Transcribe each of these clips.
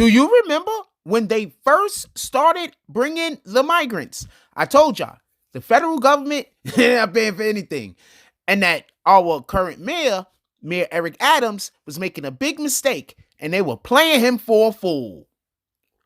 Do you remember when they first started bringing the migrants? I told y'all, the federal government not paying for anything. And that our current mayor, Mayor Eric Adams, was making a big mistake and they were playing him for a fool.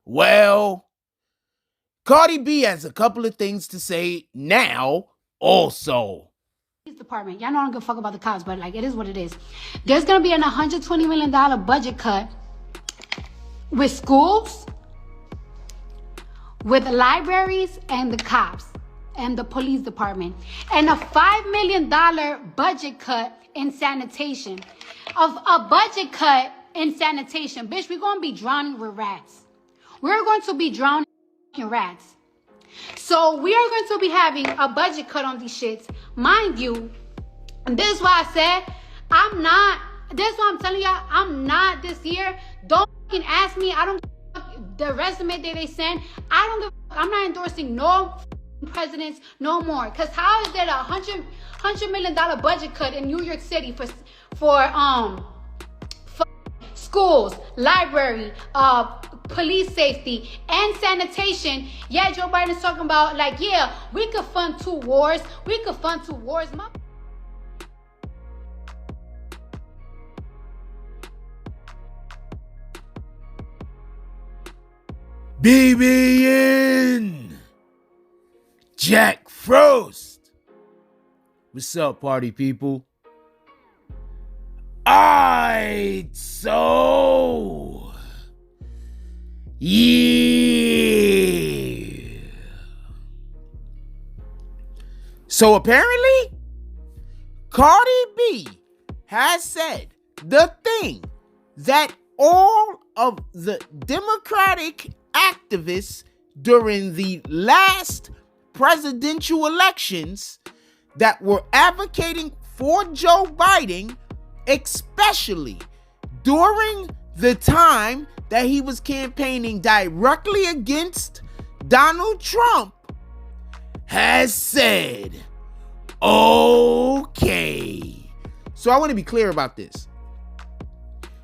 Well, Cardi B has a couple of things to say now also. Department. Y'all know I don't give a fuck about the cops, but like it is what it is. There's gonna be an $120 million budget cut with schools, with libraries, and the cops and the police department, and a $5 million budget cut in sanitation. Of a budget cut in sanitation, bitch, we're gonna be drowning with rats. We're going to be drowning in rats. So we are going to be having a budget cut on these shits. Mind you, and this is why I said, this is why I'm telling y'all, I'm not this year. Don't fucking ask me. I don't the resume that they send. I don't give I'm not endorsing no presidents no more. Because how is there a $100 million budget cut in New York City for schools, library, police safety, and sanitation? Yeah, Joe Biden's talking about like, yeah, we could fund two wars. We could fund two wars. BBN Jack Frost. What's up, party people? Alright, so yeah. So apparently, Cardi B has said the thing that all of the Democratic activists during the last presidential elections that were advocating for Joe Biden, especially during the time that he was campaigning directly against Donald Trump, has said, okay. So I want to be clear about this.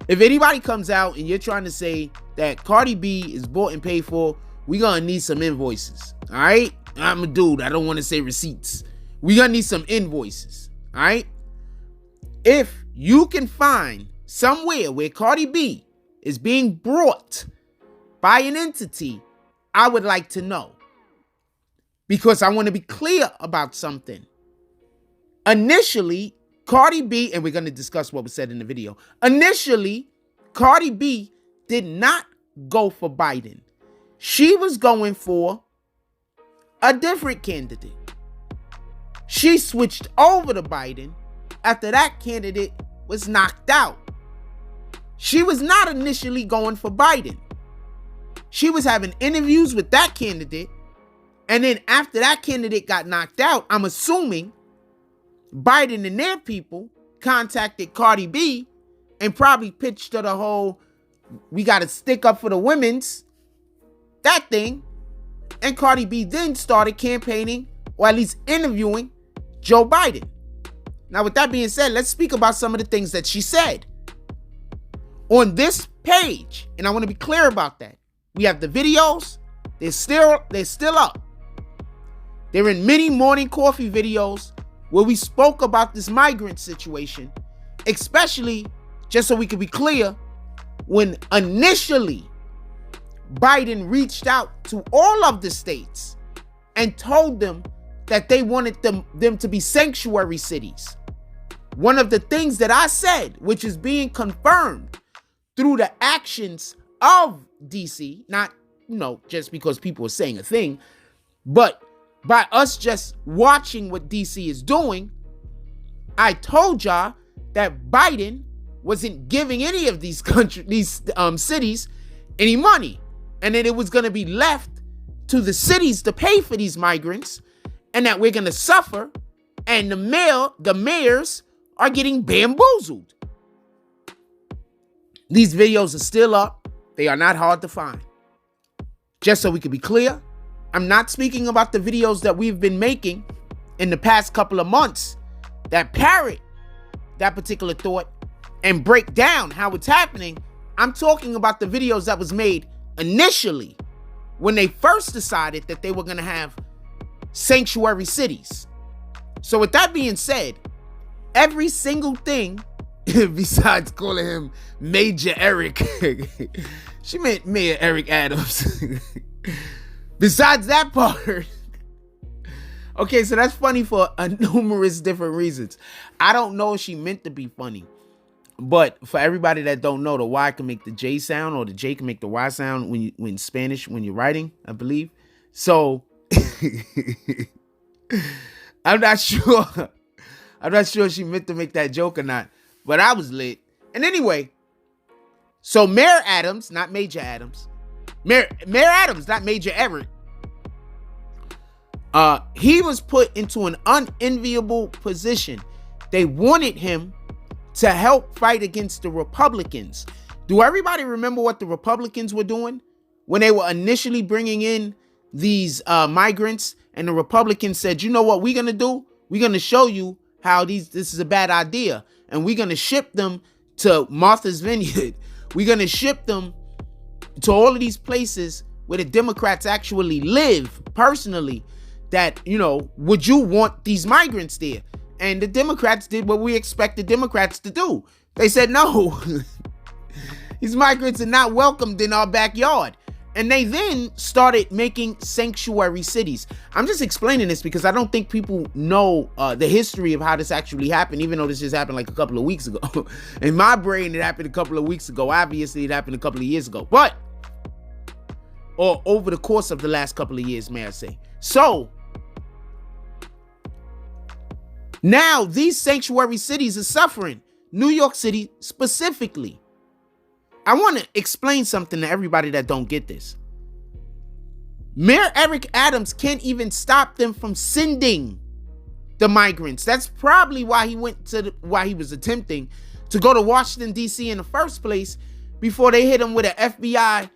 If anybody comes out and you're trying to say that Cardi B is bought and paid for, we're going to need some invoices. All right? I'm a dude. I don't want to say receipts. We're going to need some invoices. All right? If you can find somewhere where Cardi B is being brought by an entity, I would like to know. Because I want to be clear about something. Initially, Cardi B, and we're going to discuss what was said in the video. Initially, Cardi B did not go for Biden. She was going for a different candidate. She switched over to Biden after that candidate was knocked out. She was not initially going for Biden. She was having interviews with that candidate, and then after that candidate got knocked out, I'm assuming Biden and their people contacted Cardi B and probably pitched her the whole, we got to stick up for the women's, that thing. And Cardi B then started campaigning, or at least interviewing, Joe Biden. Now, with that being said, let's speak about some of the things that she said. On this page, and I want to be clear about that, we have the videos. They're still up. They're in many morning coffee videos where we spoke about this migrant situation, especially, just so we can be clear, when initially Biden reached out to all of the states and told them that they wanted them to be sanctuary cities. One of the things that I said, which is being confirmed through the actions of DC, not, just because people are saying a thing, but by us just watching what DC is doing, I told y'all that Biden wasn't giving any of these cities any money, and that it was going to be left to the cities to pay for these migrants, and that we're going to suffer, and the mayors are getting bamboozled. These videos are still up. They are not hard to find. Just so we can be clear, I'm not speaking about the videos that we've been making in the past couple of months that parrot that particular thought and break down how it's happening. I'm talking about the videos that was made initially when they first decided that they were going to have sanctuary cities. So with that being said, every single thing, besides calling him Major Eric, she meant Mayor Eric Adams. Besides that part, okay, so that's funny for numerous different reasons. I don't know if she meant to be funny, but for everybody that don't know, the Y can make the J sound, or the J can make the Y sound when Spanish, when you're writing, I believe. So I'm not sure. I'm not sure she meant to make that joke or not, but I was lit. And anyway, so Mayor Adams, not Major Adams, Mayor Adams, not Major Eric, he was put into an unenviable position. They wanted him to help fight against the Republicans. Do everybody remember what the Republicans were doing when they were initially bringing in these migrants? And the Republicans said, you know what we're going to do? We're going to show you how this is a bad idea. And we're going to ship them to Martha's Vineyard. We're going to ship them to all of these places where the Democrats actually live personally. That, you know, would you want these migrants there? And the Democrats did what we expect the Democrats to do. They said, no, these migrants are not welcomed in our backyard. And they then started making sanctuary cities. I'm just explaining this because I don't think people know the history of how this actually happened, even though this just happened like a couple of weeks ago. In my brain, it happened a couple of weeks ago. Obviously, it happened a couple of years ago. Or over the course of the last couple of years, may I say. So, now these sanctuary cities are suffering. New York City specifically. I want to explain something to everybody that don't get this. Mayor Eric Adams can't even stop them from sending the migrants. That's probably why he why he was attempting to go to Washington, D.C. in the first place before they hit him with an FBI.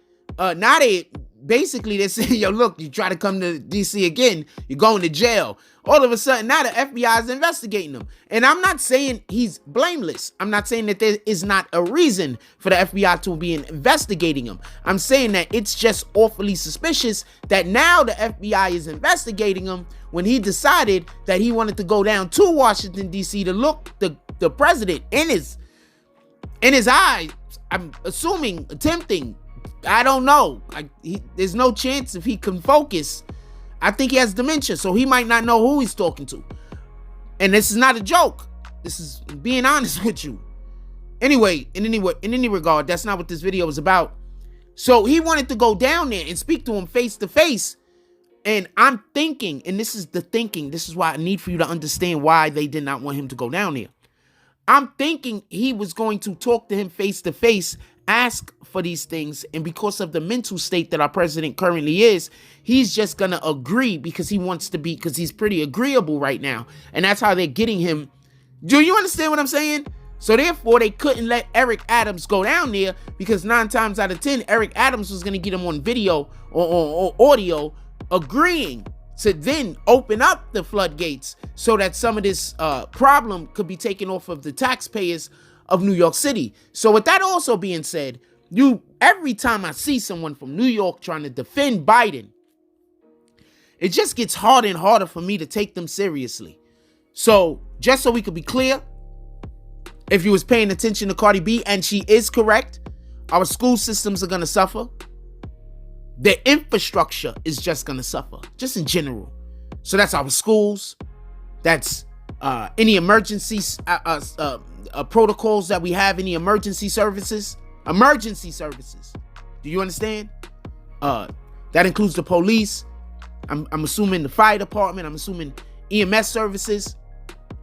Basically, they're saying, yo, look, you try to come to D.C. again, you're going to jail. All of a sudden, now the FBI is investigating him. And I'm not saying he's blameless. I'm not saying that there is not a reason for the FBI to be investigating him. I'm saying that it's just awfully suspicious that now the FBI is investigating him when he decided that he wanted to go down to Washington, D.C. to look the president in his eyes. I'm assuming, attempting. I don't know. There's no chance if he can focus. I think he has dementia, so he might not know who he's talking to. And this is not a joke. This is being honest with you. Anyway, in any regard, that's not what this video is about. So he wanted to go down there and speak to him face to face. And I'm thinking, and this is the thinking, this is why I need for you to understand why they did not want him to go down there. I'm thinking he was going to talk to him face to face, ask for these things, and because of the mental state that our president currently is, he's just gonna agree because he's pretty agreeable right now, and that's how they're getting him. Do you understand what I'm saying? So therefore, they couldn't let Eric Adams go down there because 9 times out of 10, Eric Adams was gonna get him on video or audio agreeing to then open up the floodgates so that some of this problem could be taken off of the taxpayers of New York City. So with that also being said, every time I see someone from New York trying to defend Biden, it just gets harder and harder for me to take them seriously. So just so we could be clear, if you was paying attention to Cardi B, and she is correct, our school systems are going to suffer. The infrastructure is just going to suffer, just in general. So that's our schools. That's any emergencies, protocols that we have, any emergency services. Do you understand? That includes the police. I'm assuming the fire department. I'm assuming EMS services.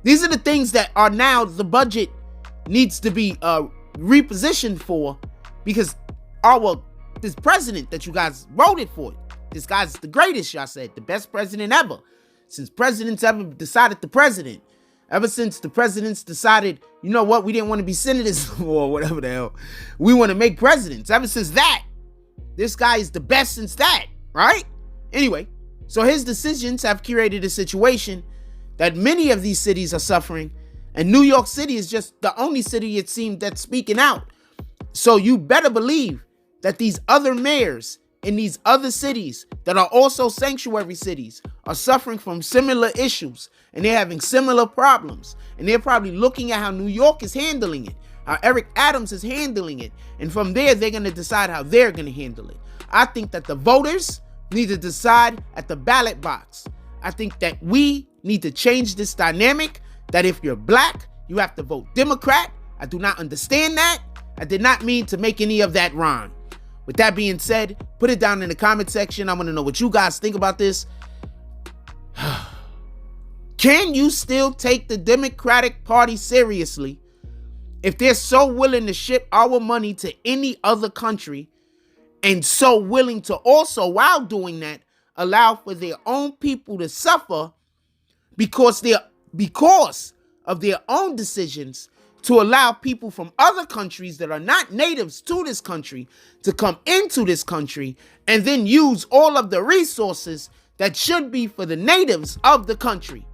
These are the things that are now the budget needs to be repositioned for, because this president that you guys voted for, this guy's the greatest, y'all said, the best president ever. Since presidents ever decided the president. Ever since the presidents decided, you know what, we didn't want to be senators or whatever the hell. We want to make presidents. Ever since that, this guy is the best since that, right? Anyway, so his decisions have created a situation that many of these cities are suffering. And New York City is just the only city, it seemed, that's speaking out. So you better believe that these other mayors in these other cities that are also sanctuary cities are suffering from similar issues, and they're having similar problems, and they're probably looking at how New York is handling it, how Eric Adams is handling it, and from there they're going to decide how they're going to handle it. I think that the voters need to decide at the ballot box. I think that we need to change this dynamic, that if you're black, you have to vote Democrat. I do not understand that. I did not mean to make any of that rhyme. With that being said, put it down in the comment section. I want to know what you guys think about this. Can you still take the Democratic Party seriously if they're so willing to ship our money to any other country, and so willing to also, while doing that, allow for their own people to suffer because of their own decisions, to allow people from other countries that are not natives to this country to come into this country and then use all of the resources that should be for the natives of the country?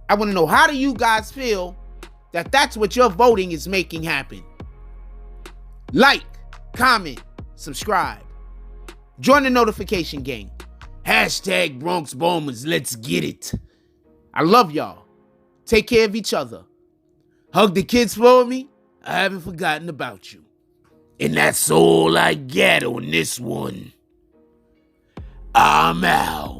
I want to know, how do you guys feel that that's what your voting is making happen? Like, comment, subscribe. Join the notification gang. Hashtag Bronx Bombers, let's get it. I love y'all. Take care of each other. Hug the kids for me. I haven't forgotten about you. And that's all I got on this one. I'm out.